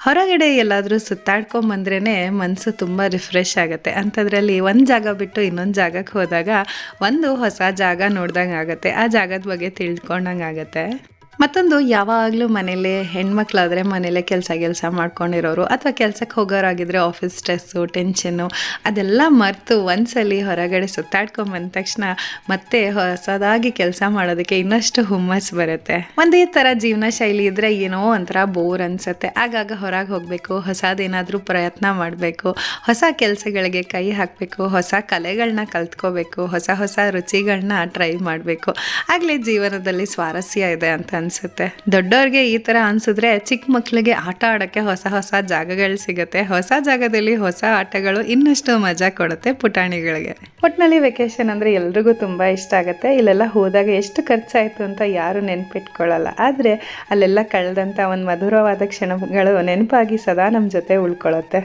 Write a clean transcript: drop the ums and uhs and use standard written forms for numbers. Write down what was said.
ಹೊರಗಡೆ ಎಲ್ಲಾದರೂ ಸುತ್ತಾಡ್ಕೊಂಬಂದ್ರೇ ಮನಸ್ಸು ತುಂಬ ರಿಫ್ರೆಶ್ ಆಗುತ್ತೆ. ಅಂಥದ್ರಲ್ಲಿ ಒಂದು ಜಾಗ ಬಿಟ್ಟು ಇನ್ನೊಂದು ಜಾಗಕ್ಕೆ ಹೋದಾಗ ಒಂದು ಹೊಸ ಜಾಗ ನೋಡ್ದಂಗೆ ಆಗುತ್ತೆ, ಆ ಜಾಗದ ಬಗ್ಗೆ ತಿಳ್ಕೊಂಡಂಗೆ ಆಗುತ್ತೆ. ಮತ್ತೊಂದು, ಯಾವಾಗಲೂ ಮನೇಲಿ ಹೆಣ್ಮಕ್ಳಾದರೆ ಮನೇಲೇ ಕೆಲಸ ಮಾಡ್ಕೊಂಡಿರೋರು ಅಥವಾ ಕೆಲಸಕ್ಕೆ ಹೋಗೋರಾಗಿದ್ದರೆ ಆಫೀಸ್ ಸ್ಟ್ರೆಸ್ಸು, ಟೆನ್ಷನ್ನು ಅದೆಲ್ಲ ಮರೆತು ಒಂದ್ಸಲಿ ಹೊರಗಡೆ ಸುತ್ತಾಡ್ಕೊಂಬಂದ ತಕ್ಷಣ ಮತ್ತೆ ಹೊಸದಾಗಿ ಕೆಲಸ ಮಾಡೋದಕ್ಕೆ ಇನ್ನಷ್ಟು ಹುಮ್ಮಸ್ಸು ಬರುತ್ತೆ. ಒಂದೇ ಥರ ಜೀವನ ಶೈಲಿ ಇದ್ದರೆ ಏನೋ ಒಂಥರ ಬೋರ್ ಅನಿಸುತ್ತೆ. ಆಗಾಗ ಹೊರಗೆ ಹೋಗಬೇಕು, ಹೊಸದೇನಾದರೂ ಪ್ರಯತ್ನ ಮಾಡಬೇಕು, ಹೊಸ ಕೆಲಸಗಳಿಗೆ ಕೈ ಹಾಕಬೇಕು, ಹೊಸ ಕಲೆಗಳನ್ನ ಕಲ್ತ್ಕೋಬೇಕು, ಹೊಸ ಹೊಸ ರುಚಿಗಳನ್ನ ಟ್ರೈ ಮಾಡಬೇಕು. ಆಗಲೇ ಜೀವನದಲ್ಲಿ ಸ್ವಾರಸ್ಯ ಇದೆ ಅಂತ ಅನಿಸುತ್ತೆ. ದೊಡ್ಡವ್ರಿಗೆ ಈ ಥರ ಅನಿಸಿದ್ರೆ ಚಿಕ್ಕ ಮಕ್ಕಳಿಗೆ ಆಟ ಆಡೋಕ್ಕೆ ಹೊಸ ಹೊಸ ಜಾಗಗಳು ಸಿಗುತ್ತೆ. ಹೊಸ ಜಾಗದಲ್ಲಿ ಹೊಸ ಆಟಗಳು ಇನ್ನಷ್ಟು ಮಜಾ ಕೊಡುತ್ತೆ ಪುಟಾಣಿಗಳಿಗೆ. ಒಟ್ಟಿನಲ್ಲಿ ವೆಕೇಶನ್ ಅಂದರೆ ಎಲ್ರಿಗೂ ತುಂಬ ಇಷ್ಟ ಆಗುತ್ತೆ. ಇಲ್ಲೆಲ್ಲ ಹೋದಾಗ ಎಷ್ಟು ಖರ್ಚಾಯಿತು ಅಂತ ಯಾರು ನೆನ್ಪಿಟ್ಕೊಳ್ಳಲ್ಲ. ಆದರೆ ಅಲ್ಲೆಲ್ಲ ಕಳೆದಂಥ ಒಂದು ಮಧುರವಾದ ಕ್ಷಣಗಳು ನೆನಪಾಗಿ ಸದಾ ನಮ್ಮ ಜೊತೆ ಉಳ್ಕೊಳ್ಳುತ್ತೆ.